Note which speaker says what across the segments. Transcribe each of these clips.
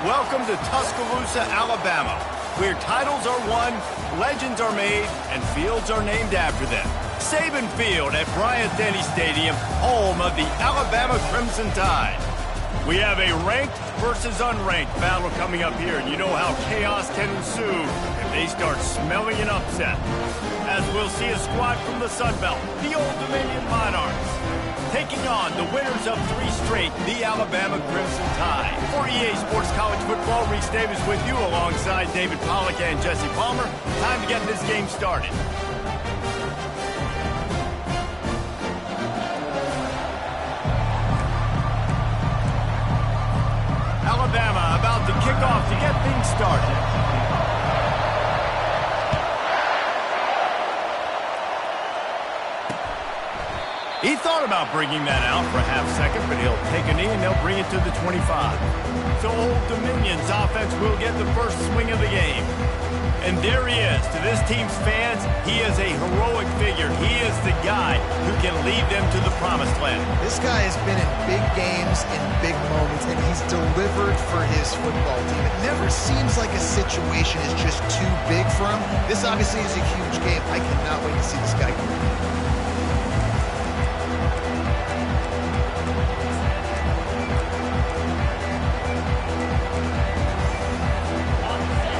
Speaker 1: Welcome to Tuscaloosa, Alabama, where titles are won, legends are made, and fields are named after them. Saban Field at Bryant-Denny Stadium, home of the Alabama Crimson Tide. We have a ranked versus unranked battle coming up here, and you know how chaos can ensue if they start smelling an upset. As we'll see a squad from the Sun Belt, the Old Dominion Monarchs, taking on the winners of 3 straight, the Alabama Crimson Tide. For EA Sports College Football, Reese Davis with you alongside David Pollack and Jesse Palmer. Time to get this game started. Alabama about to kick off to get things started. He thought about bringing that out for a half second, but he'll take a knee and they'll bring it to the 25. So Old Dominion's offense will get the first swing of the game. And there he is. To this team's fans, he is a heroic figure. He is the guy who can lead them to the promised land.
Speaker 2: This guy has been in big games and big moments, and he's delivered for his football team. It never seems like a situation is just too big for him. This obviously is a huge game. I cannot wait to see this guy go.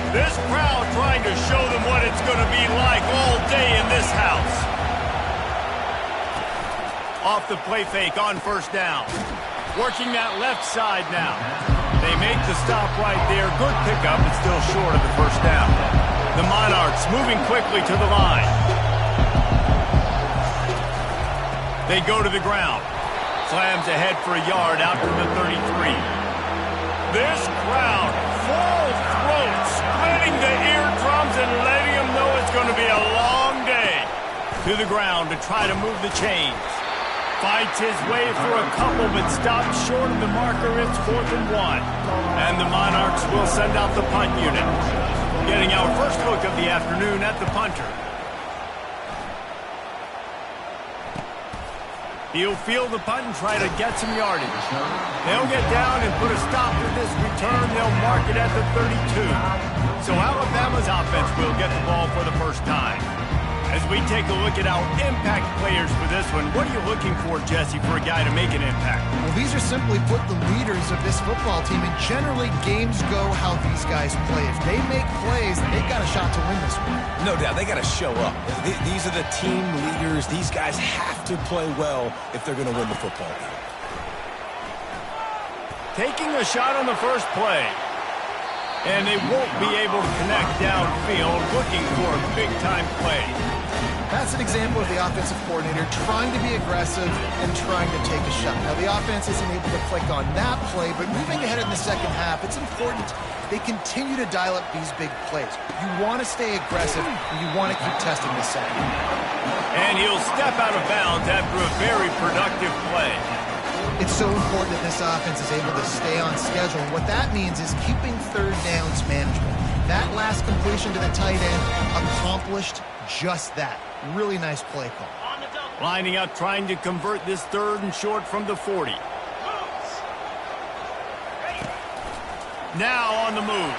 Speaker 1: This crowd trying to show them what it's going to be like all day in this house. Off the play fake on first down. Working that left side now. They make the stop right there. Good pickup, but still short of the first down. The Monarchs moving quickly to the line. They go to the ground. Slams ahead for a yard out to the 33. This crowd, full throat, splitting the eardrums and letting them know it's going to be a long day. To the ground to try to move the chains. Fights his way for a couple, but stops short of the marker. It's 4th and 1. And the Monarchs will send out the punt unit. Getting our first look of the afternoon at the punter. He'll field the punt and try to get some yardage. They'll get down and put a stop to this return. They'll mark it at the 32. So Alabama's offense will get the ball for the first time. As we take a look at our impact players for this one, what are you looking for, Jesse, for a guy to make an impact?
Speaker 2: Well, these are simply put the leaders of this football team, and generally games go how these guys play. If they make plays, they've got a shot to win this one.
Speaker 3: No doubt, they got to show up. These are the team leaders. These guys have to play well if they're going to win the football game.
Speaker 1: Taking a shot on the first play. And they won't be able to connect downfield, looking for a big-time play.
Speaker 2: That's an example of the offensive coordinator trying to be aggressive and trying to take a shot. Now, the offense isn't able to click on that play, but moving ahead in the second half, it's important they continue to dial up these big plays. You want to stay aggressive, and you want to keep testing the second.
Speaker 1: And he'll step out of bounds after a very productive play.
Speaker 2: It's so important that this offense is able to stay on schedule. And what that means is keeping third downs manageable. That last completion to the tight end accomplished just that. Really nice play call.
Speaker 1: Lining up, trying to convert this 3rd and short from the 40. Now on the move.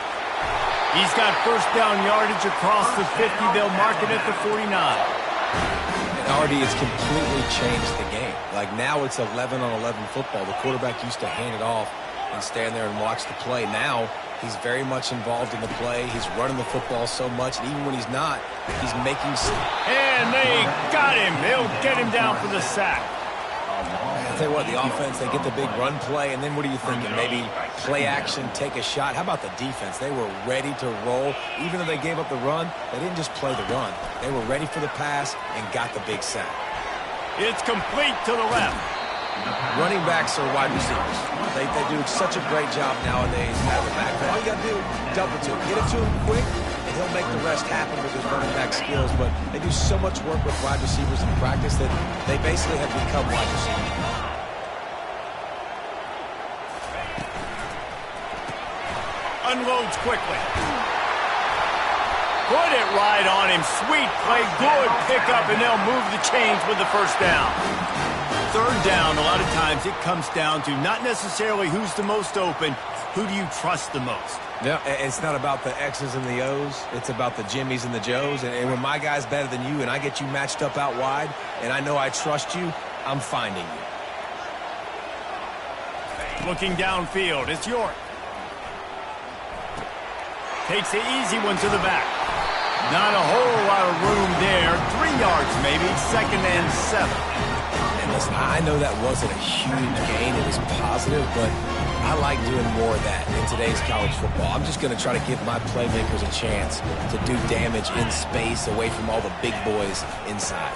Speaker 1: He's got first down yardage across the 50. They'll mark it at the 49.
Speaker 3: And already it's completely changed the game. Like now it's 11-on-11 football. The quarterback used to hand it off and stand there and watch the play. Now he's very much involved in the play. He's running the football so much, and even when he's not, he's making...
Speaker 1: And they got him. They'll get him down for the sack.
Speaker 3: I tell you what, the offense, they get the big run play, and then what are you thinking? Maybe play action, take a shot. How about the defense? They were ready to roll. Even though they gave up the run, they didn't just play the run. They were ready for the pass and got the big sack.
Speaker 1: It's complete to the left.
Speaker 3: Running backs are wide receivers. They do such a great job nowadays at the back. All you got to do, dump it to him. Get it to him quick, and he'll make the rest happen with his running back skills. But they do so much work with wide receivers in practice that they basically have become wide receivers.
Speaker 1: Unloads quickly. Put it right on him. Sweet play. Good pickup, and they'll move the chains with the first down. third down, a lot of times it comes down to not necessarily who's the most open, who do you trust the most?
Speaker 3: Yeah, it's not about the X's and the O's. It's about the Jimmies and the Joes. And when my guy's better than you and I get you matched up out wide and I know I trust you, I'm finding you.
Speaker 1: Looking downfield, it's York. Takes the easy one to the back. Not a whole lot of room there. 3 yards maybe, 2nd and 7.
Speaker 3: And listen, I know that wasn't a huge gain. It was positive, but I like doing more of that in today's college football. I'm just going to try to give my playmakers a chance to do damage in space away from all the big boys inside.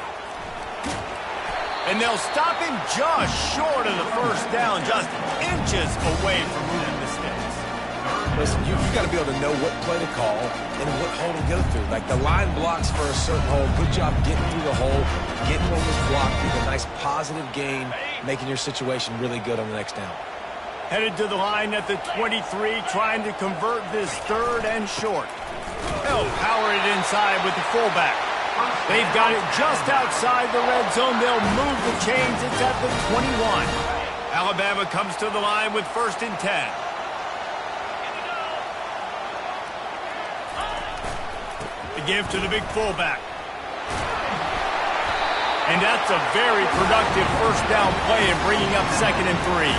Speaker 1: And they'll stop him just short of the first down, just inches away from moving the sticks.
Speaker 3: Listen, you've got to be able to know what play to call and what hole to go through. Like the line blocks for a certain hole. Good job getting through the hole, getting what was blocked with a nice positive gain, making your situation really good on the next down.
Speaker 1: Headed to the line at the 23, trying to convert this 3rd and short. They'll power it inside with the fullback. They've got it just outside the red zone. They'll move the chains. It's at the 21. Alabama comes to the line with 1st and 10. The give to the big fullback. And that's a very productive first down play and bringing up 2nd and 3.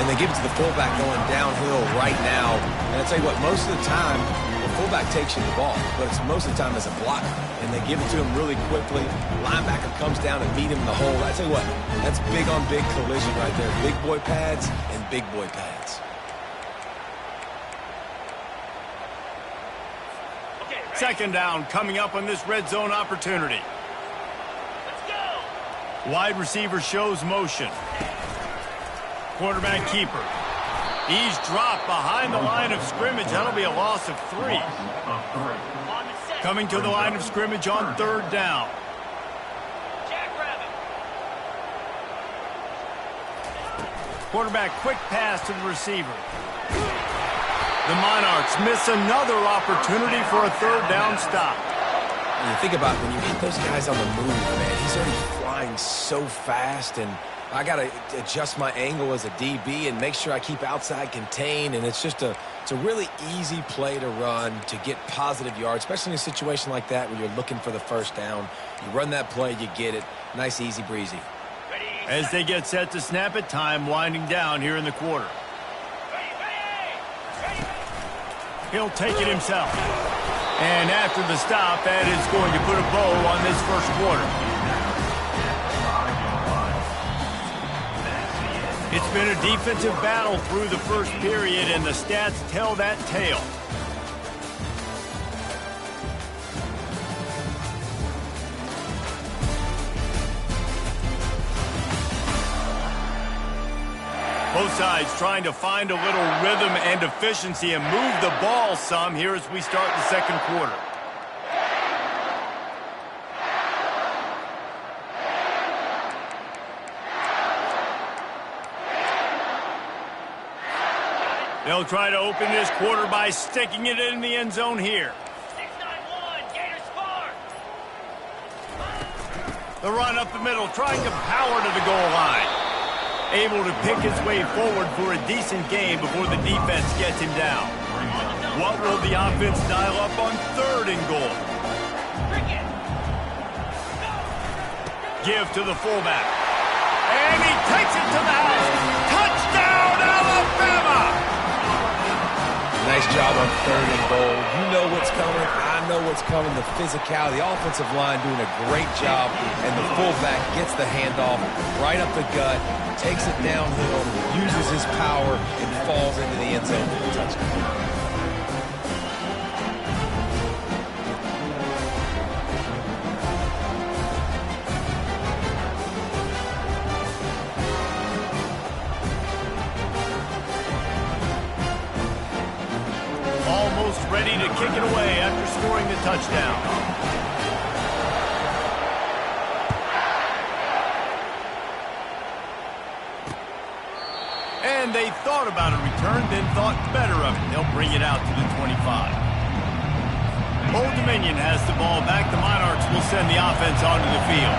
Speaker 3: And they give it to the fullback going downhill right now. And I'll tell you what, most of the time, the fullback takes you the ball, but it's most of the time as a blocker. And they give it to him really quickly. Linebacker comes down and meet him in the hole. I tell you what, that's big on big collision right there. Big boy pads and big boy pads.
Speaker 1: Second down coming up on this red zone opportunity. Wide receiver shows motion. Quarterback keeper. He's dropped behind the line of scrimmage. That'll be a loss of 3. Coming to the line of scrimmage on 3rd down. Quarterback quick pass to the receiver. The Monarchs miss another opportunity for a 3rd down stop.
Speaker 3: And you think about when you hit those guys on the move, man, he's already flying so fast, and I got to adjust my angle as a DB and make sure I keep outside contained, and it's a really easy play to run to get positive yards, especially in a situation like that where you're looking for the first down. You run that play, you get it. Nice, easy breezy.
Speaker 1: As they get set to snap it, time winding down here in the quarter. He'll take it himself. And after the stop, that is going to put a bow on this first quarter. It's been a defensive battle through the first period, and the stats tell that tale. Both sides trying to find a little rhythm and efficiency and move the ball some here as we start the second quarter. They'll try to open this quarter by sticking it in the end zone here.
Speaker 4: 6-9-1, Gators far.
Speaker 1: The run up the middle, trying to power to the goal line. Able to pick his way forward for a decent game before the defense gets him down. What will the offense dial up on 3rd and goal? Give to the fullback. And he takes it to the house. Touchdown, Alabama!
Speaker 3: Nice job on 3rd and goal. You know what's coming. I know what's coming. The physicality, the offensive line doing a great job, and the fullback gets the handoff right up the gut, takes it downhill, uses his power, and falls into the end zone for the touchdown.
Speaker 1: Almost ready to kick it away after scoring the touchdown. And they thought about a return, then thought better of it. They'll bring it out to the 25. Old Dominion has the ball back. The Monarchs will send the offense onto the field.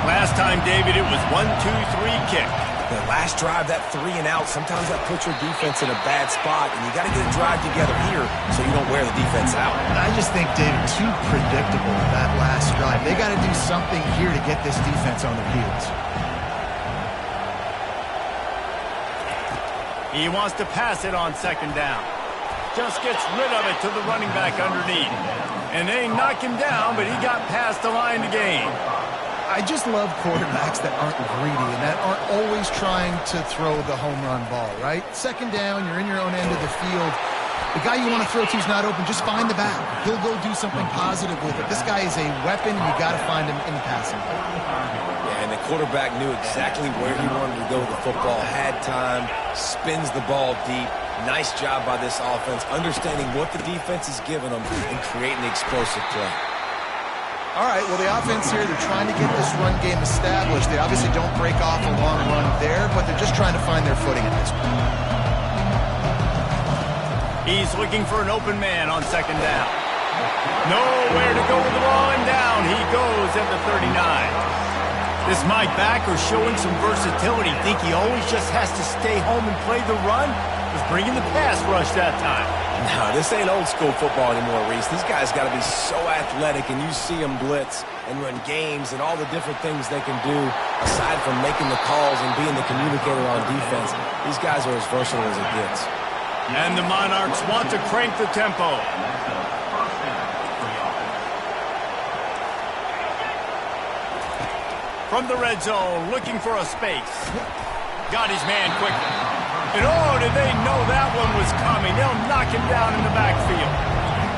Speaker 1: Last time, David, it was 1-2-3 kick.
Speaker 3: The last drive, that 3 and out, sometimes that puts your defense in a bad spot, and you got to get a drive together here so you don't wear the defense out.
Speaker 2: I just think, David, too predictable that last drive. They got to do something here to get this defense on their heels.
Speaker 1: He wants to pass it on second down. Just gets rid of it to the running back underneath. And they knock him down, but he got past the line to gain.
Speaker 2: I just love quarterbacks that aren't greedy and that aren't always trying to throw the home run ball, right? Second down, you're in your own end of the field. The guy you want to throw to is not open. Just find the back. He'll go do something positive with it. This guy is a weapon. You got to find him in the passing game.
Speaker 3: Yeah, and the quarterback knew exactly where he wanted to go with the football. Had time, spins the ball deep. Nice job by this offense, understanding what the defense is giving them and creating the explosive play.
Speaker 2: All right, well, the offense here, they're trying to get this run game established. They obviously don't break off a long run there, but they're just trying to find their footing at this point.
Speaker 1: He's looking for an open man on second down. Nowhere to go with the ball, and down he goes at the 39. This Mike backer showing some versatility. Think he always just has to stay home and play the run? Was bringing the pass rush that time.
Speaker 3: No, this ain't old school football anymore, Reese. These guys got to be so athletic, and you see them blitz and run games and all the different things they can do aside from making the calls and being the communicator on defense. These guys are as versatile as it gets.
Speaker 1: And the Monarchs want to crank the tempo. From the red zone, looking for a space. Got his man quickly. And oh, did they know that one was coming? They'll knock him down in the backfield.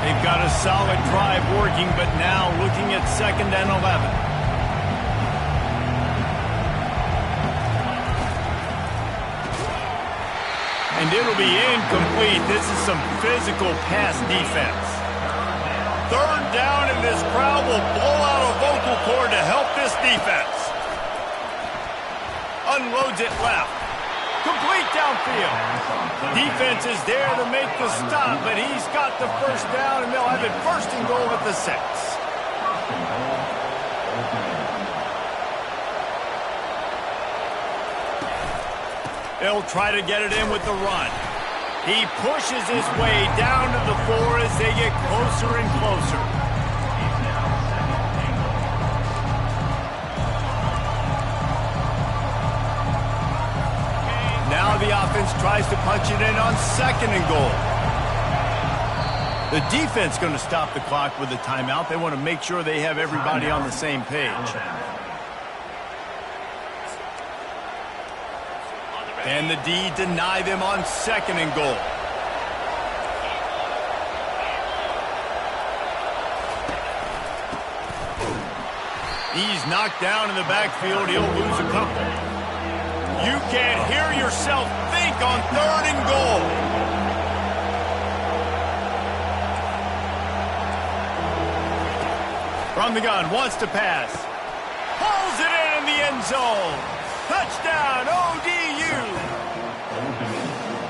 Speaker 1: They've got a solid drive working, but now looking at 2nd and 11. And it'll be incomplete. This is some physical pass defense. 3rd down, and this crowd will blow out a vocal cord to help this defense. Unloads it left. Complete downfield. Defense is there to make the stop, but he's got the 1st down, and they'll have it 1st and goal at the 6. They'll try to get it in with the run. He pushes his way down to the 4 as they get closer and closer. Now the offense tries to punch it in on 2nd and goal. The defense going to stop the clock with a timeout. They want to make sure they have everybody on the same page. And the D deny them on 2nd and goal. He's knocked down in the backfield. He'll lose a couple. You can't hear yourself think on 3rd and goal. From the gun, wants to pass. Pulls it in the end zone. Touchdown, ODU.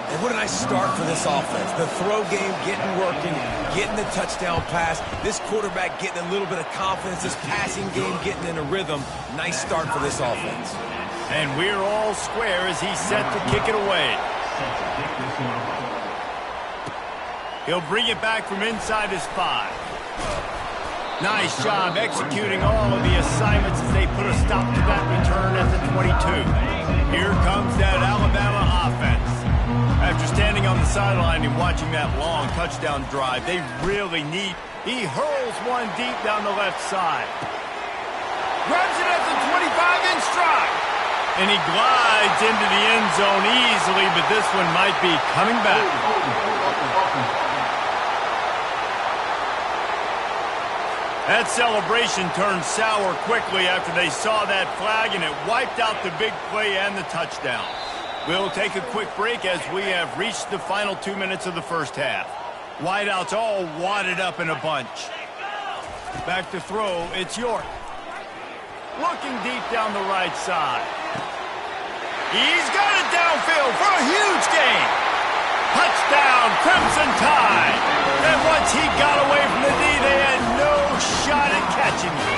Speaker 3: And what a nice start for this offense. The throw game getting working, getting the touchdown pass. This quarterback getting a little bit of confidence. This passing game getting in a rhythm. Nice start for this offense.
Speaker 1: And we're all square as he's set to kick it away. He'll bring it back from inside his 5. Nice job executing all of the assignments as they put a stop to that return at the 22. Here comes that Alabama offense. After standing on the sideline and watching that long touchdown drive, they really need. He hurls one deep down the left side. Grabs it at the 25 in stride. And he glides into the end zone easily, but this one might be coming back. That celebration turned sour quickly after they saw that flag, and it wiped out the big play and the touchdown. We'll take a quick break as we have reached the final 2 minutes of the first half. Wideouts all wadded up in a bunch. Back to throw, it's York. Looking deep down the right side. He's got it downfield for a huge gain. Touchdown, Crimson Tide. And once he got away from the D, they had no shot at catching you.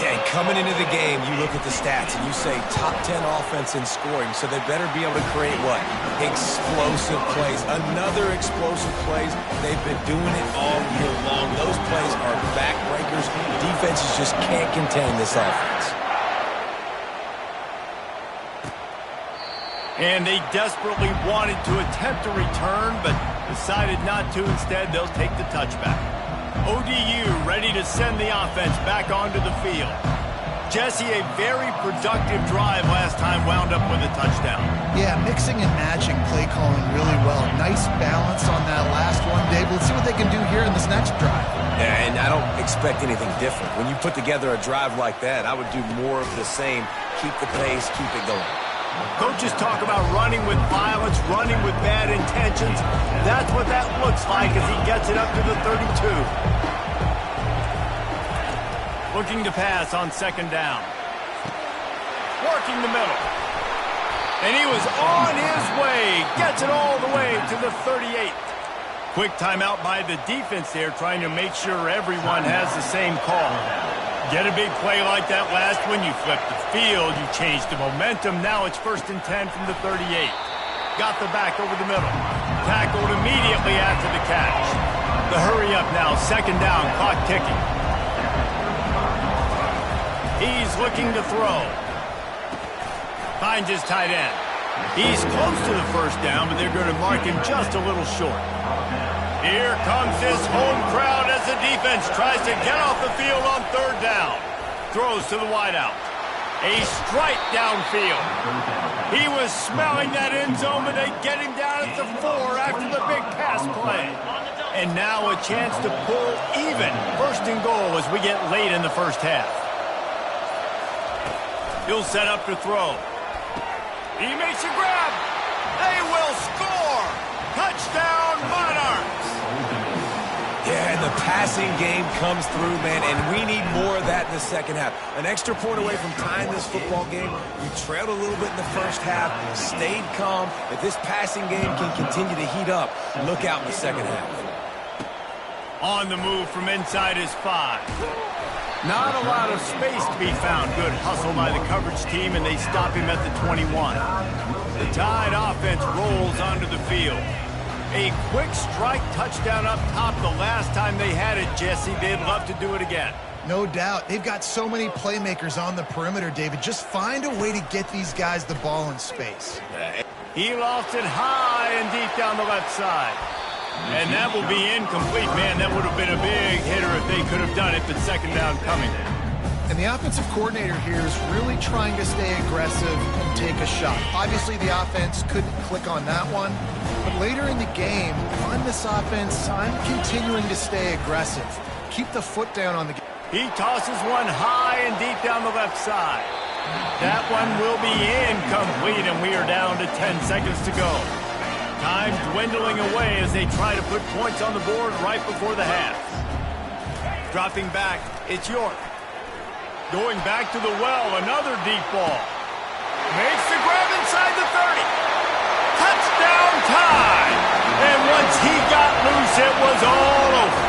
Speaker 3: Yeah, coming into the game, you look at the stats and you say top 10 offense in scoring, so they better be able to create what? Explosive plays. Another explosive plays. They've been doing it all year long. Those plays are backbreakers. Defenses just can't contain this offense.
Speaker 1: And they desperately wanted to attempt a return, but decided not to. Instead, they'll take the touchback. ODU ready to send the offense back onto the field. Jesse, a very productive drive last time wound up with a touchdown.
Speaker 2: Yeah, mixing and matching play calling really well. Nice balance on that last one, Dave. Let's see what they can do here in this next drive.
Speaker 3: Yeah, and I don't expect anything different. When you put together a drive like that, I would do more of the same. Keep the pace, keep it going.
Speaker 1: Coaches talk about running with violence, running with bad intentions. That's what that looks like as he gets it up to the 32. Looking to pass on second down. Working the middle. And he was on his way. Gets it all the way to the 38. Quick timeout by the defense there, trying to make sure everyone has the same call. Get a big play like that last one, you flip the field, you change the momentum. Now it's 1st and 10 from the 38. Got the back over the middle. Tackled immediately after the catch. The hurry up now, second down, clock ticking. He's looking to throw. Finds his tight end. He's close to the first down, but they're going to mark him just a little short. Here comes this home crowd as the defense tries to get off the field on third down. Throws to the wideout. A strike downfield. He was smelling that end zone, but they get him down at the 4 after the big pass play. And now a chance to pull even. 1st and goal as we get late in the first half. He'll set up to throw. He makes a grab. They will score. Touchdown, Monarchs.
Speaker 3: Yeah, and the passing game comes through, man, and we need more of that in the second half. An extra point away from tying this football game. You trailed a little bit in the first half, stayed calm. If this passing game can continue to heat up, look out in the second half.
Speaker 1: On the move from inside his 5. Not a lot of space to be found. Good hustle by the coverage team, and they stop him at the 21. The Tide offense rolls onto the field. A quick strike touchdown up top the last time they had it, Jesse. They'd love to do it again.
Speaker 2: No doubt. They've got so many playmakers on the perimeter, David. Just find a way to get these guys the ball in space.
Speaker 1: He lost it high and deep down the left side. And that will be incomplete. Man, that would have been a big hitter if they could have done it, but second down coming.
Speaker 2: And the offensive coordinator here is really trying to stay aggressive and take a shot. Obviously, the offense couldn't click on that one. But later in the game, on this offense, I'm continuing to stay aggressive. Keep the foot down on the game.
Speaker 1: He tosses one high and deep down the left side. That one will be incomplete, and we are down to 10 seconds to go. Time dwindling away as they try to put points on the board right before the half. Dropping back, it's York. Going back to the well, another deep ball. Makes the grab inside the 30. Touchdown time! And once he got loose, it was all over.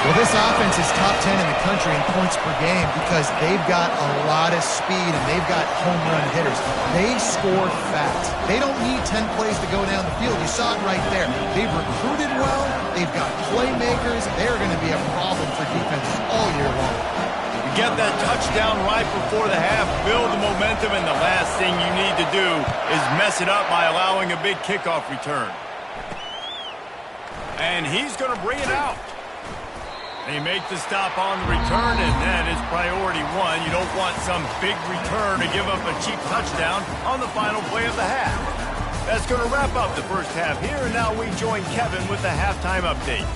Speaker 2: Well, this offense is top 10 in the country in points per game because they've got a lot of speed and they've got home run hitters. They score fast. They don't need 10 plays to go down the field. You saw it right there. They've recruited well. They've got playmakers. They're going to be a problem for defenses all year long.
Speaker 1: Get that touchdown right before the half, build the momentum, and the last thing you need to do is mess it up by allowing a big kickoff return. And he's going to bring it out. They make the stop on the return, and that is priority one. You don't want some big return to give up a cheap touchdown on the final play of the half. That's going to wrap up the first half here, and now we join Kevin with the halftime update.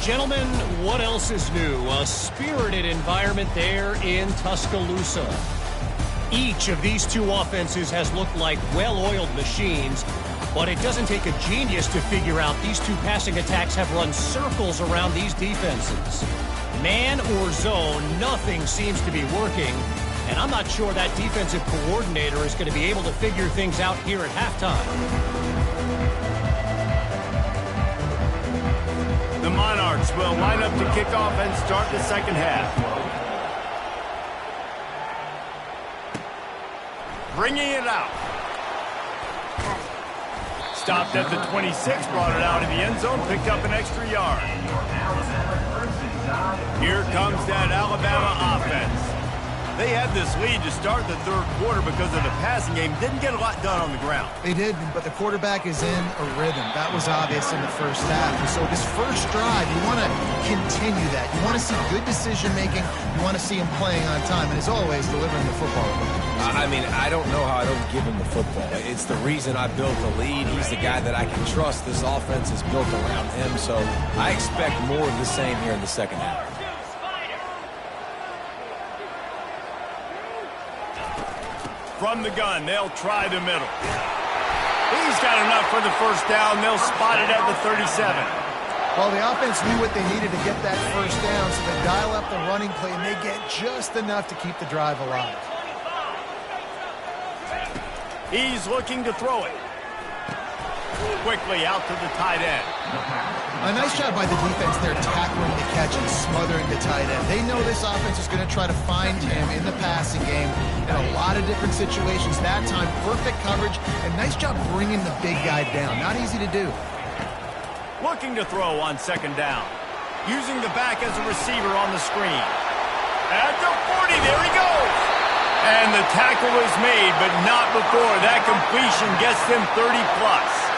Speaker 5: Gentlemen, what else is new? A spirited environment there in Tuscaloosa. Each of these two offenses has looked like well-oiled machines, but it doesn't take a genius to figure out these two passing attacks have run circles around these defenses. Man or zone, nothing seems to be working, and I'm not sure that defensive coordinator is going to be able to figure things out here at halftime.
Speaker 1: The Monarchs will line up to kick off and start the second half. Bringing it out. Stopped at the 26, brought it out in the end zone, picked up an extra yard. Here comes that Alabama offense. They had this lead to start the third quarter because of the passing game. Didn't get a lot done on the ground.
Speaker 2: They did, but the quarterback is in a rhythm. That was obvious in the first half. And so this first drive, you want to continue that. You want to see good decision-making. You want to see him playing on time. And as always, delivering the football.
Speaker 3: I mean, I don't know how I don't give him the football. It's the reason I built the lead. He's the guy that I can trust. This offense is built around him. So I expect more of the same here in the second half.
Speaker 1: From the gun, they'll try the middle. He's got enough for the first down. They'll spot it at the 37.
Speaker 2: Well, the offense knew what they needed to get that first down, so they dial up the running play, and they get just enough to keep the drive alive.
Speaker 1: He's looking to throw it. Quickly out to the tight end.
Speaker 2: A nice job by the defense there, tackling the catch and smothering the tight end. They know this offense is going to try to find him in the passing game in a lot of different situations. That time, perfect coverage, and nice job bringing the big guy down. Not easy to do.
Speaker 1: Looking to throw on second down. Using the back as a receiver on the screen. At the 40, there he goes. And the tackle is made, but not before that completion gets them 30-plus.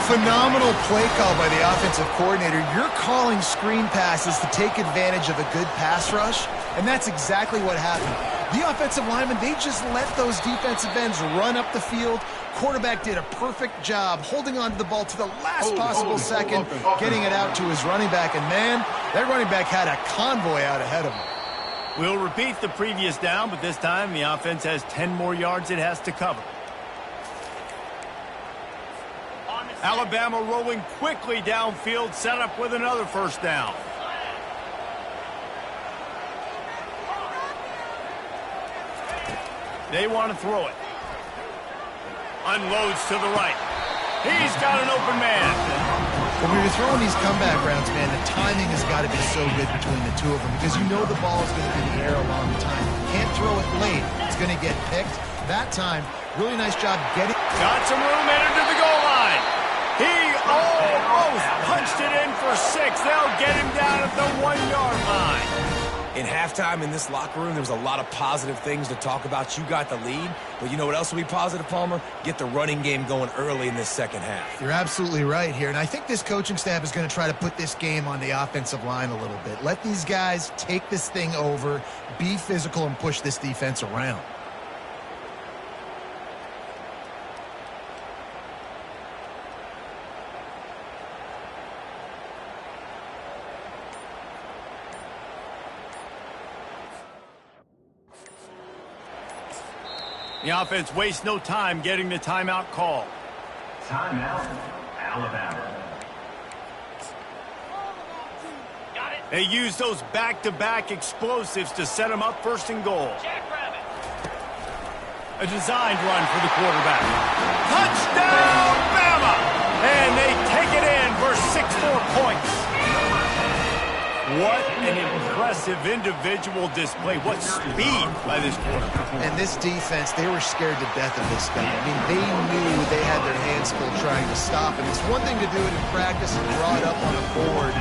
Speaker 2: Phenomenal play call by the offensive coordinator. You're calling screen passes to take advantage of a good pass rush, and that's exactly what happened. The offensive linemen, they just let those defensive ends run up the field. Quarterback did a perfect job holding on to the ball to the last possible second, getting it out to his running back, and man, that running back had a convoy out ahead of him.
Speaker 1: We'll repeat the previous down, but this time the offense has 10 more yards it has to cover. Alabama rolling quickly downfield, set up with another first down. They want to throw it. Unloads to the right. He's got an open man.
Speaker 2: When you're throwing these comeback routes, man, the timing has got to be so good between the two of them because you know the ball is going to be in the air a long time. You can't throw it late. It's going to get picked. That time, really nice job getting.
Speaker 1: Got some room headed to the goal line. He almost punched it in for 6. They'll get him down at the 1-yard line.
Speaker 3: In halftime in this locker room, there was a lot of positive things to talk about. You got the lead, but you know what else will be positive, Palmer? Get the running game going early in this second half.
Speaker 2: You're absolutely right here, and I think this coaching staff is going to try to put this game on the offensive line a little bit. Let these guys take this thing over, be physical, and push this defense around.
Speaker 1: The offense wastes no time getting the timeout call.
Speaker 6: Timeout, Alabama.
Speaker 4: Got it.
Speaker 1: They use those back-to-back explosives to set them up first and goal.
Speaker 4: Jackrabbit.
Speaker 1: A designed run for the quarterback. Touchdown, Bama! And they take it in for 6 more points. What an impressive individual display. What speed by this quarterback.
Speaker 2: And this defense, they were scared to death of this guy. I mean, they knew they had their hands full trying to stop him. It's one thing to do it in practice and draw it up on a board.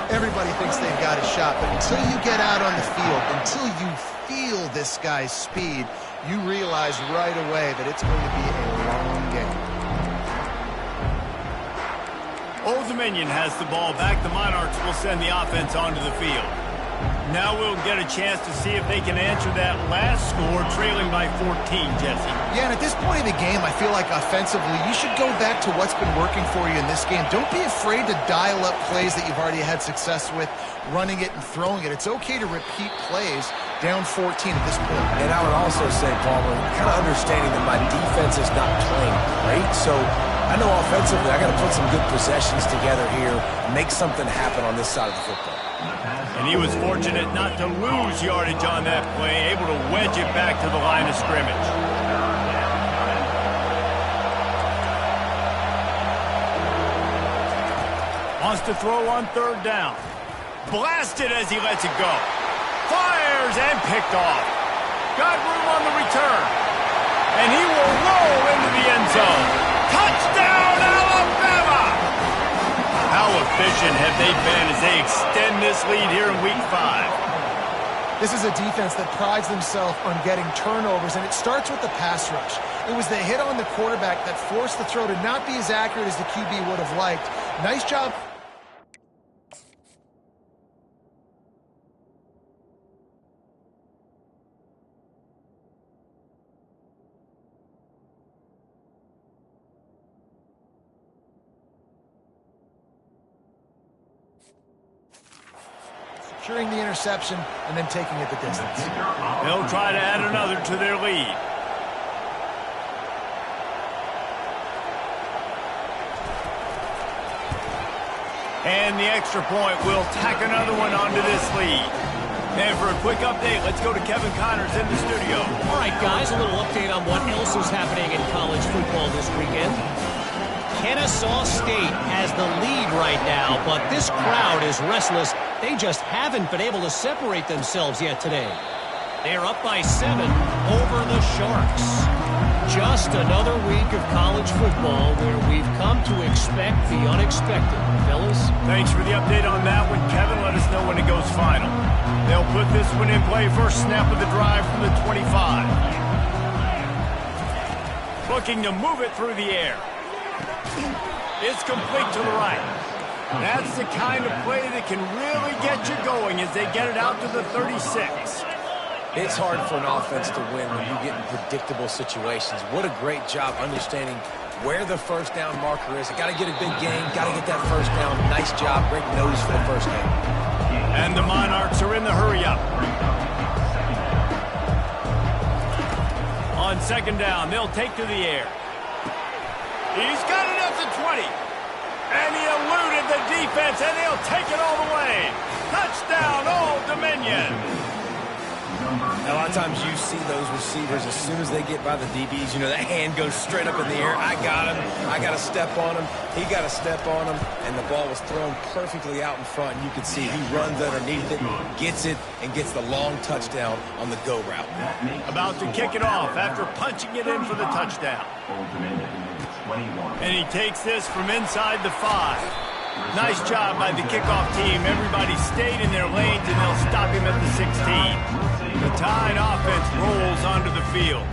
Speaker 2: Everybody thinks they've got a shot, but until you get out on the field, until you feel this guy's speed, you realize right away that it's going to be a long game.
Speaker 1: Old Dominion has the ball back. The Monarchs will send the offense onto the field. Now we'll get a chance to see if they can answer that last score, trailing by 14, Jesse.
Speaker 2: Yeah, and at this point in the game, I feel like offensively, you should go back to what's been working for you in this game. Don't be afraid to dial up plays that you've already had success with, running it and throwing it. It's okay to repeat plays down 14 at this point.
Speaker 3: And I would also say, Palmer, kind of understanding that my defense is not playing great, so I know offensively I got to put some good possessions together here, make something happen on this side of the football.
Speaker 1: And he was fortunate not to lose yardage on that play, able to wedge it back to the line of scrimmage. On Wants to throw on third down. Blasted as he lets it go. Fires and picked off. Got room on the return. And he will roll into the end zone. Touchdown, Alabama! How efficient have they been as they extend this lead here in Week 5?
Speaker 2: This is a defense that prides themselves on getting turnovers, and it starts with the pass rush. It was the hit on the quarterback that forced the throw to not be as accurate as the QB would have liked. Nice job. Securing the interception and then taking it the distance.
Speaker 1: They'll try to add another to their lead. And the extra point will tack another one onto this lead. And for a quick update, let's go to Kevin Connors in the studio.
Speaker 5: All right, guys, a little update on what else is happening in college football this weekend. Kennesaw State has the lead right now, but this crowd is restless. They just haven't been able to separate themselves yet today. They're up by 7 over the Sharks. Just another week of college football where we've come to expect the unexpected. Fellas? Thanks
Speaker 1: for the update on that one, Kevin. Let us know when it goes final. They'll put this one in play. First snap of the drive from the 25. Looking to move it through the air. It's complete to the right. That's the kind of play that can really get you going as they get it out to the 36.
Speaker 3: It's hard for an offense to win when you get in predictable situations. What a great job understanding where the first down marker is. Got to get a big gain, got to get that first down. Nice job, great nose for the first down.
Speaker 1: And the Monarchs are in the hurry-up. On second down, they'll take to the air. He's got it at the 20. And he eluded the defense, and he'll take it all the way. Touchdown, Old Dominion.
Speaker 3: A lot of times you see those receivers, as soon as they get by the DBs, you know, that hand goes straight up in the air. I got him. I got to step on him. He got to step on him. And the ball was thrown perfectly out in front. And you can see he runs underneath it, gets it, and gets the long touchdown on the go route.
Speaker 1: About to kick it off after punching it in for the touchdown. And he takes this from inside the 5. Nice job by the kickoff team. Everybody stayed in their lanes, and they'll stop him at the 16. The Tide offense rolls onto the field.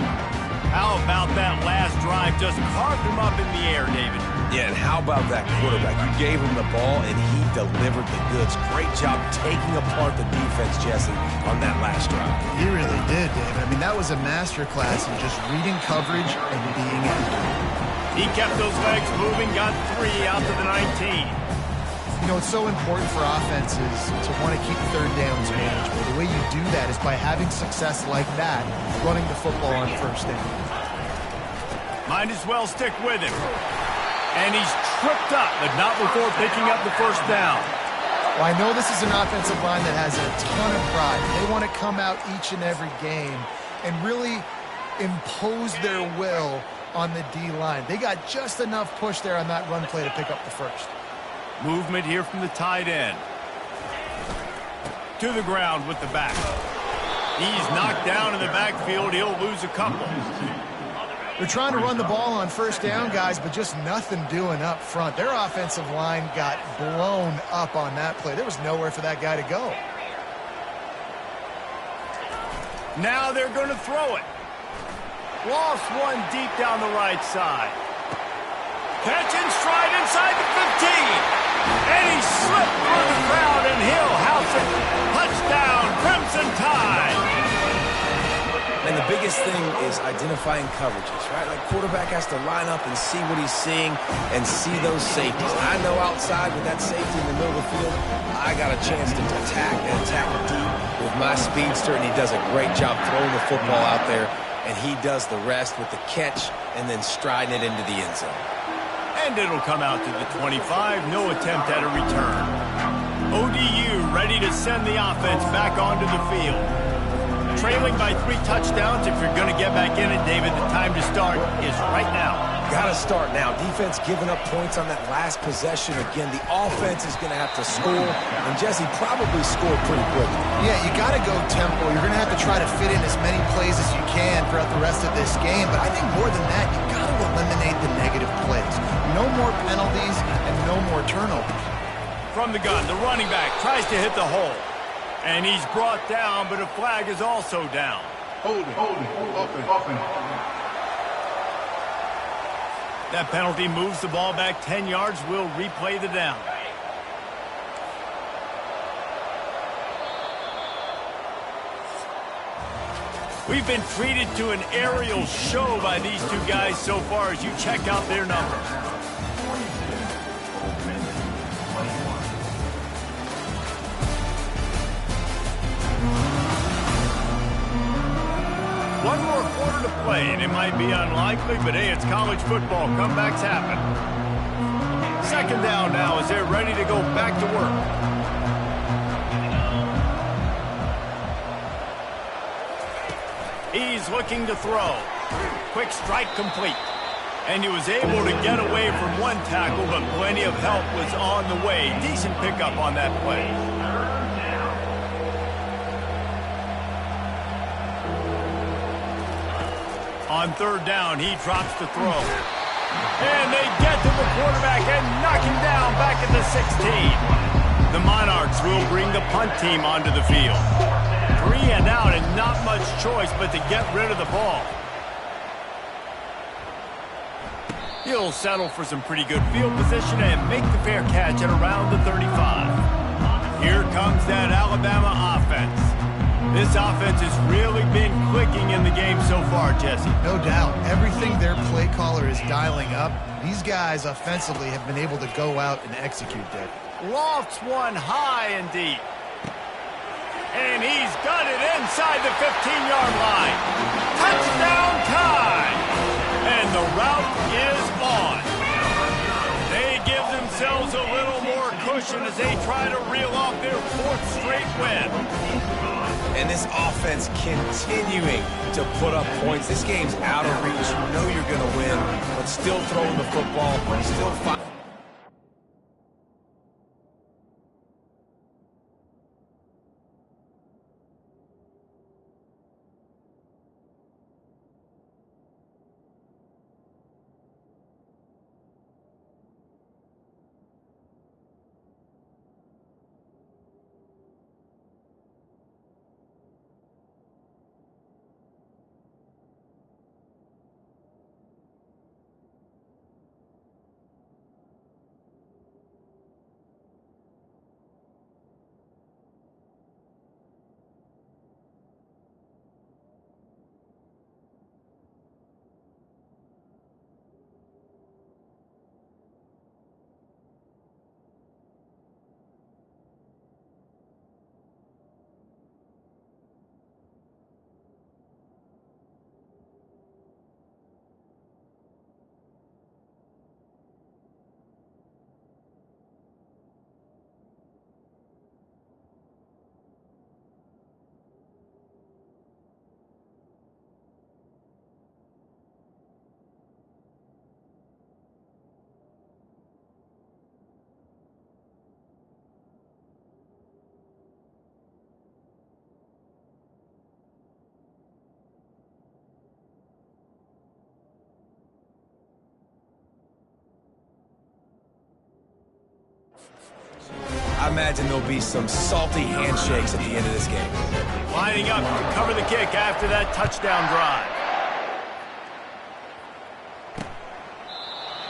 Speaker 1: How about that last drive? Just carved him up in the air, David.
Speaker 3: Yeah, and how about that quarterback? You gave him the ball, and he delivered the goods. Great job taking apart the defense, Jesse, on that last drive.
Speaker 2: He really did, David. I mean, that was a masterclass in just reading coverage and being accurate.
Speaker 1: He kept those legs moving, got 3 out to the 19.
Speaker 2: You know, it's so important for offenses to want to keep third downs manageable. The way you do that is by having success like that, running the football on first down.
Speaker 1: Might as well stick with him. And he's tripped up, but not before picking up the first down.
Speaker 2: Well, I know this is an offensive line that has a ton of pride. They want to come out each and every game and really impose their will on the D-line. They got just enough push there on that run play to pick up the first.
Speaker 1: Movement here from the tight end. To the ground with the back. He's knocked down in the backfield. He'll lose a couple.
Speaker 2: They're trying to run the ball on first down, guys, but just nothing doing up front. Their offensive line got blown up on that play. There was nowhere for that guy to go.
Speaker 1: Now they're going to throw it. Lost one deep down the right side. Catch and stride inside the 15. And he slipped through the crowd, and he'll house it. Touchdown, Crimson Tide.
Speaker 3: And the biggest thing is identifying coverages, right? Like, quarterback has to line up and see what he's seeing and see those safeties. I know outside with that safety in the middle of the field, I got a chance to attack and attack deep with my speedster, and he does a great job throwing the football out there, and he does the rest with the catch and then striding it into the end zone.
Speaker 1: And it'll come out to the 25. No attempt at a return. ODU ready to send the offense back onto the field. Trailing by 3 touchdowns. If you're going to get back in it, David, the time to start is right now.
Speaker 3: Got to start now. Defense giving up points on that last possession. Again, the offense is going to have to score, and Jesse probably scored pretty quickly.
Speaker 2: Yeah, you got to go tempo. You're going to have to try to fit in as many plays as you can throughout the rest of this game, but I think more than that, you got to eliminate the negative plays. No more penalties and no more turnovers.
Speaker 1: From the gun, the running back tries to hit the hole, and he's brought down, but a flag is also down.
Speaker 7: Hold it. Offense.
Speaker 1: That penalty moves the ball back 10 yards. We'll replay the down. We've been treated to an aerial show by these two guys so far as you check out their numbers. One more quarter to play, and it might be unlikely, but hey, it's college football. Comebacks happen. Second down now as they're ready to go back to work. He's looking to throw. Quick strike complete. And he was able to get away from one tackle, but plenty of help was on the way. Decent pickup on that play. On third down, he drops the throw. And they get to the quarterback and knock him down back at the 16. The Monarchs will bring the punt team onto the field. 3 and out and not much choice but to get rid of the ball. He'll settle for some pretty good field position and make the fair catch at around the 35. Here comes that Alabama offense. This offense has really been clicking in the game so far, Jesse.
Speaker 2: No doubt. Everything their play caller is dialing up, these guys offensively have been able to go out and execute that.
Speaker 1: Lofts one high and deep. And he's got it inside the 15-yard line. Touchdown time! And the route is on. They give themselves a little more cushion as they try to reel off their 4th straight win.
Speaker 3: And this offense continuing to put up points. This game's out of reach. You know you're going to win, but still throwing the football, still fighting. I imagine there'll be some salty handshakes at the end of this game.
Speaker 1: Lining up to cover the kick after that touchdown drive.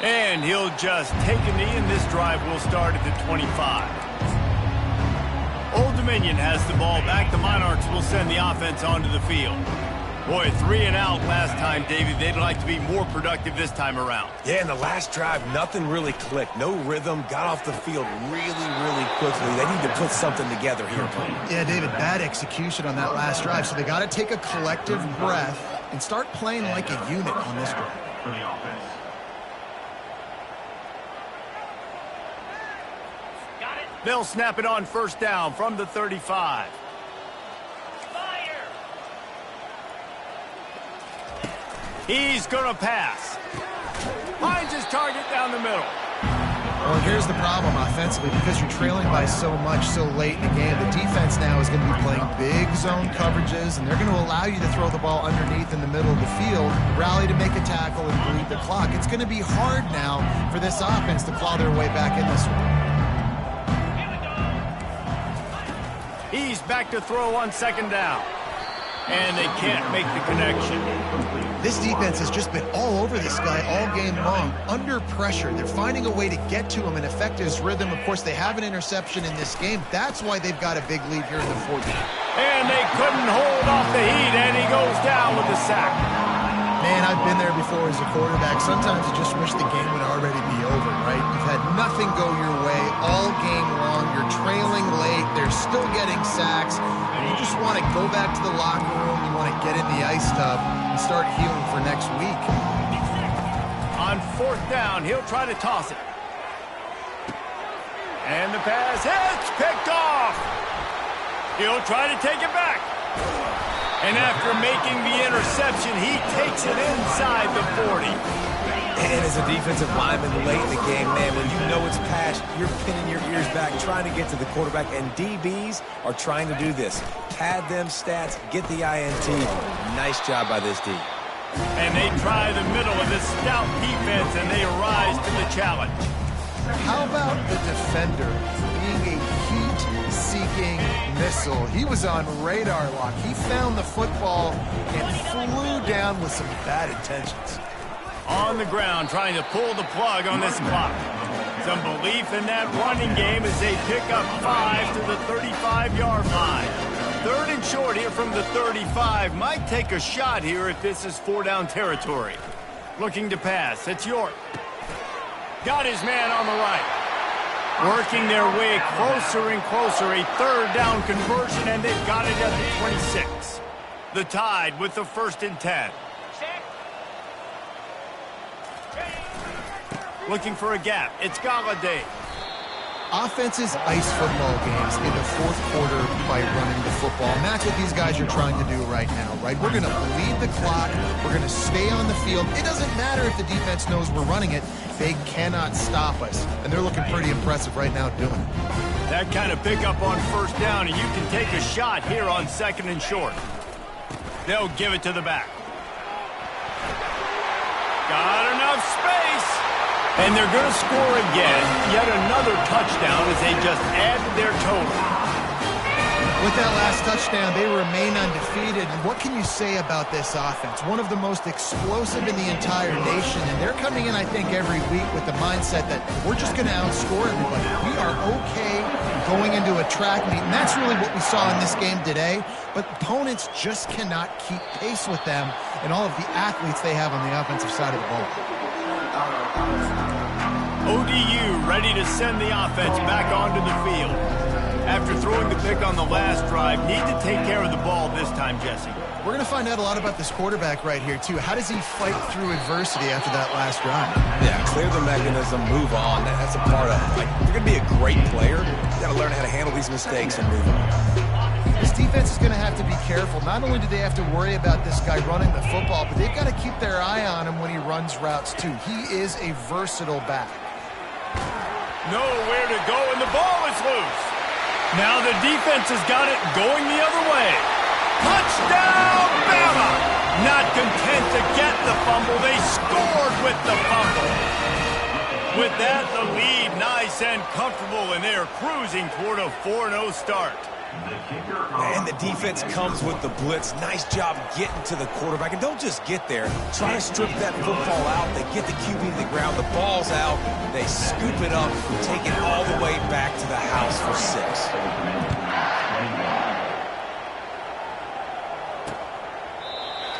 Speaker 1: And he'll just take a knee, and this drive will start at the 25. Old Dominion has the ball back. The Monarchs will send the offense onto the field. Boy, 3 and out last time, David. They'd like to be more productive this time around.
Speaker 3: Yeah, in the last drive, nothing really clicked. No rhythm. Got off the field really quickly. They need to put something together here.
Speaker 2: Yeah, David, bad execution on that last drive. So they got to take a collective breath and start playing like a unit on this drive.
Speaker 6: For the offense.
Speaker 1: They'll snap it on first down from the 35. He's going to pass. Finds his target down the middle.
Speaker 2: Well, here's the problem offensively. Because you're trailing by so much so late in the game, the defense now is going to be playing big zone coverages, and they're going to allow you to throw the ball underneath in the middle of the field, rally to make a tackle, and bleed the clock. It's going to be hard now for this offense to claw their way back in this one.
Speaker 1: He's back to throw on second down. And they can't make the connection.
Speaker 2: This defense has just been all over this guy all game long, under pressure. They're finding a way to get to him and affect his rhythm. Of course, they have an interception in this game. That's why they've got a big lead here in the fourth.
Speaker 1: And they couldn't hold off the heat, and he goes down with the sack.
Speaker 2: Man, I've been there before as a quarterback. Sometimes you just wish the game would already be over, right? You've had nothing go your way all game long. You're trailing late. They're still getting sacks. And you just want to go back to the locker room. You want to get in the ice tub and start healing for next week.
Speaker 1: On fourth down, he'll try to toss it. And the pass hits, picked off. He'll try to take it back. And after making the interception, he takes it inside the 40.
Speaker 3: And as a defensive lineman late in the game, man, when you know it's pass, you're pinning your ears back, trying to get to the quarterback. And DBs are trying to do this. Pad them stats, get the INT. Nice job by this D.
Speaker 1: And they try the middle of this stout defense, and they rise to the challenge.
Speaker 2: How about the defender being a heat-seeking missile? He was on radar lock. He found the football and flew down with some bad intentions.
Speaker 1: On the ground, trying to pull the plug on this clock. Some belief in that running game as they pick up 5 to the 35-yard line. Third and short here from the 35. Might take a shot here if this is 4-down territory. Looking to pass. It's York. Got his man on the right. Working their way closer and closer. A third down conversion, and they've got it at the 26. The Tide with the 1st and 10. Looking for a gap. It's Galladay.
Speaker 2: Offenses ice football games in the fourth quarter by running the football. And that's what these guys are trying to do right now, right? We're going to bleed the clock. We're going to stay on the field. It doesn't matter if the defense knows we're running it. They cannot stop us. And they're looking pretty impressive right now doing it.
Speaker 1: That kind of pickup on first down, and you can take a shot here on 2nd and short. They'll give it to the back. Got enough space. And they're going to score again. Yet another touchdown as they just added their total.
Speaker 2: With that last touchdown, they remain undefeated. And what can you say about this offense? One of the most explosive in the entire nation. And they're coming in, I think, every week with the mindset that we're just going to outscore everybody. We are okay going into a track meet. And that's really what we saw in this game today. But opponents just cannot keep pace with them and all of the athletes they have on the offensive side of the ball.
Speaker 1: ODU ready to send the offense back onto the field. After throwing the pick on the last drive, need to take care of the ball this time, Jesse.
Speaker 2: We're going to find out a lot about this quarterback right here, too. How does he fight through adversity after that last drive?
Speaker 3: Yeah, clear the mechanism, move on. That's a part of it. Like, you're going to be a great player. You got to learn how to handle these mistakes and move on.
Speaker 2: This defense is going to have to be careful. Not only do they have to worry about this guy running the football, but they've got to keep their eye on him when he runs routes, too. He is a versatile back.
Speaker 1: Nowhere to go, and the ball is loose. Now the defense has got it going the other way. Touchdown, Bama! Not content to get the fumble, they scored with the fumble. With that, the lead nice and comfortable, and they're cruising toward a 4-0 start.
Speaker 3: And the defense comes with the blitz. Nice job getting to the quarterback. And don't just get there. Try to strip that football out. They get the QB to the ground. The ball's out. They scoop it up, take it all the way back to the house for 6.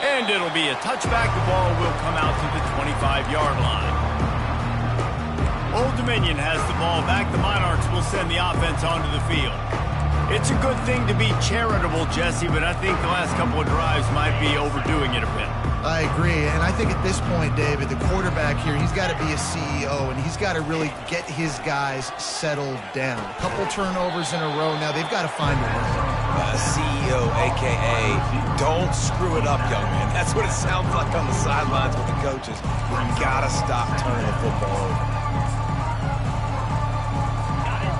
Speaker 1: And it'll be a touchback. The ball will come out to the 25-yard line. Old Dominion has the ball back. The Monarchs will send the offense onto the field. It's a good thing to be charitable, Jesse, but I think the last couple of drives might be overdoing it a bit.
Speaker 2: I agree, and I think at this point, David, the quarterback here, he's got to be a CEO, and he's got to really get his guys settled down. A couple turnovers in a row now. They've got to find a way.
Speaker 3: CEO, a.k.a. don't screw it up, young man. That's what it sounds like on the sidelines with the coaches. You got to stop turning the football over.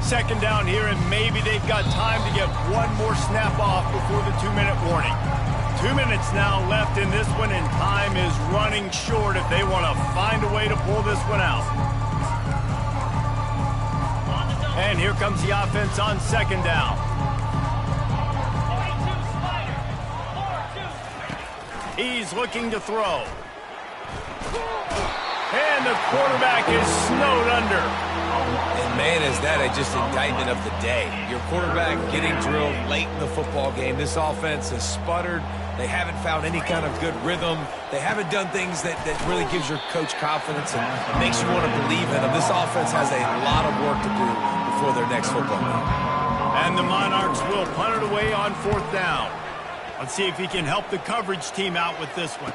Speaker 1: Second down here, and maybe they've got time to get one more snap off before the 2-minute warning. 2 minutes now left in this one, and time is running short if they want to find a way to pull this one out. And here comes the offense on second down. He's looking to throw. And the quarterback is snowed under.
Speaker 3: And man, is that just indictment of the day. Your quarterback getting drilled late in the football game. This offense has sputtered. They haven't found any kind of good rhythm. They haven't done things that really gives your coach confidence and makes you want to believe in them. This offense has a lot of work to do before their next football game.
Speaker 1: And the Monarchs will punt it away on fourth down. Let's see if he can help the coverage team out with this one.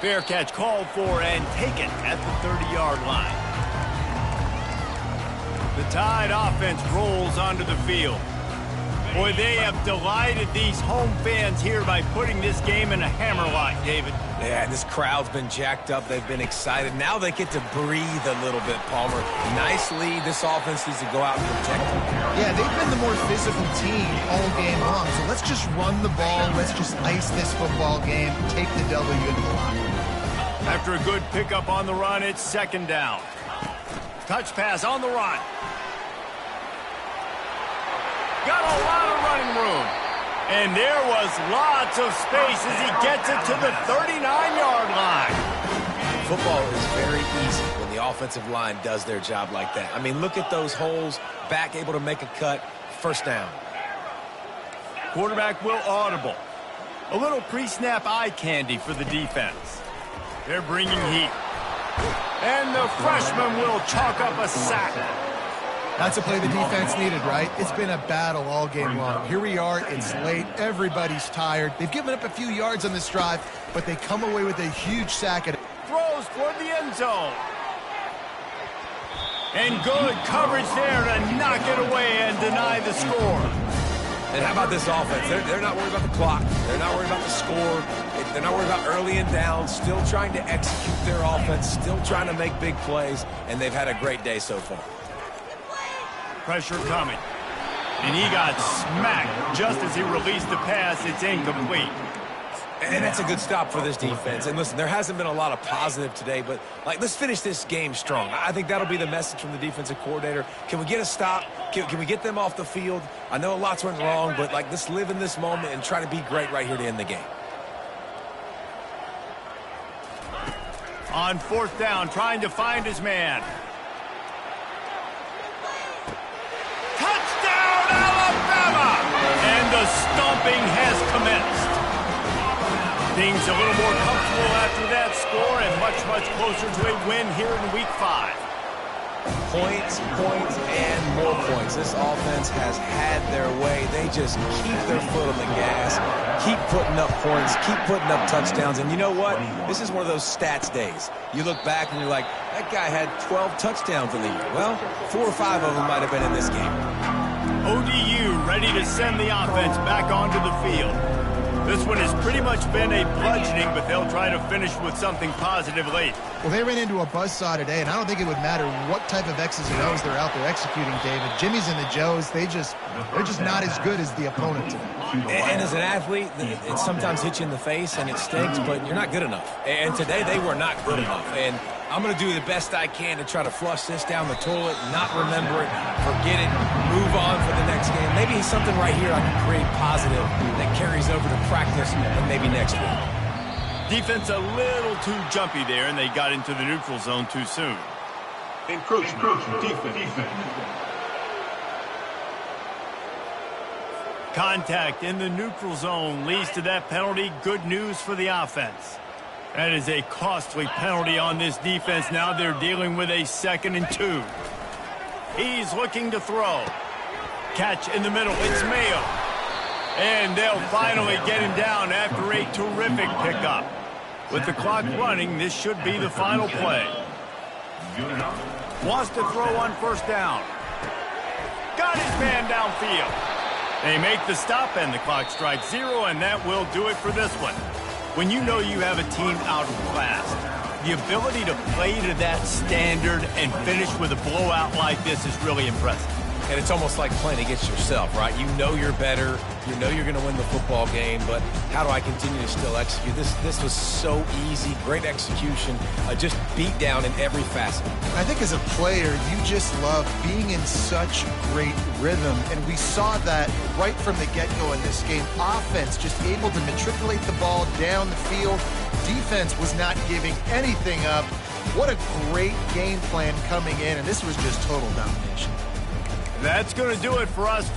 Speaker 1: Fair catch called for and taken at the 30-yard line. The Tide offense rolls onto the field. Boy, they have delighted these home fans here by putting this game in a hammerlock, David.
Speaker 3: Yeah, this crowd's been jacked up. They've been excited. Now they get to breathe a little bit, Palmer. Nice lead. This offense needs to go out and protect them.
Speaker 2: Yeah, they've been the more physical team all game long. So let's just run the ball. Let's just ice this football game. Take the W into the locker room.
Speaker 1: After a good pickup on the run, it's second down. Touch pass on the run. Got a lot of running room. And there was lots of space as he gets it to the 39-yard line.
Speaker 3: Football is very easy when the offensive line does their job like that. I mean, look at those holes. Back able to make a cut. First down.
Speaker 1: Quarterback will audible. A little pre-snap eye candy for the defense. They're bringing heat. And the freshman will chalk up a sack.
Speaker 2: That's a play the defense needed, right? It's been a battle all game long. Here we are. It's late. Everybody's tired. They've given up a few yards on this drive, but they come away with a huge sack.
Speaker 1: Throws toward the end zone. And good coverage there to knock it away and deny the score.
Speaker 3: And how about this offense? They're not worried about the clock. They're not worried about the score. They're not worried about early and down. Still trying to execute their offense. Still trying to make big plays. And they've had a great day so far.
Speaker 1: Pressure coming. And he got smacked just as he released the pass. It's incomplete.
Speaker 3: And that's a good stop for this defense. And listen, there hasn't been a lot of positive today, but let's finish this game strong. I think that'll be the message from the defensive coordinator. Can we get a stop? Can we get them off the field? I know lots went wrong, but let's live in this moment and try to be great right here to end the game.
Speaker 1: On fourth down, trying to find his man. Touchdown, Alabama! And the stomping has commenced. Things a little more comfortable after that score and much, much closer to a win here in Week 5.
Speaker 3: Points, and more points. This offense has had their way. They just keep their foot on the gas, keep putting up points, keep putting up touchdowns. And you know what? This is one of those stats days. You look back and you're like, that guy had 12 touchdowns in the year. Well, 4 or 5 of them might have been in this game.
Speaker 1: ODU ready to send the offense back onto the field. This one has pretty much been a bludgeoning, but they'll try to finish with something positive late.
Speaker 2: Well, they ran into a buzzsaw today, and I don't think it would matter what type of X's and O's they're out there executing, David. Jimmy's and the Joes, they're just not as good as the opponent today.
Speaker 3: And as an athlete, it sometimes hits you in the face and it stinks, but you're not good enough. And today they were not good enough. And I'm going to do the best I can to try to flush this down the toilet, not remember it, forget it, move on for the next game. Maybe something right here I can create positive that carries over to practice and maybe next week.
Speaker 1: Defense a little too jumpy there, and they got into the neutral zone too soon.
Speaker 7: Encroachment. Defense.
Speaker 1: Contact in the neutral zone leads to that penalty. Good news for the offense. That is a costly penalty on this defense. Now they're dealing with a 2nd and 2. He's looking to throw. Catch in the middle. It's Mayo. And they'll finally get him down after a terrific pickup. With the clock running, this should be the final play. Wants to throw on first down. Got his man downfield. They make the stop and the clock strikes 0, and that will do it for this one. When you know you have a team outclassed, the ability to play to that standard and finish with a blowout like this is really impressive.
Speaker 3: And it's almost like playing against yourself, right? You know you're better. You know you're going to win the football game, but how do I continue to still execute? This was so easy, great execution, just beat down in every facet.
Speaker 2: I think as a player, you just love being in such great rhythm, and we saw that right from the get-go in this game. Offense just able to matriculate the ball down the field. Defense was not giving anything up. What a great game plan coming in, and this was just total domination.
Speaker 1: That's going to do it for us.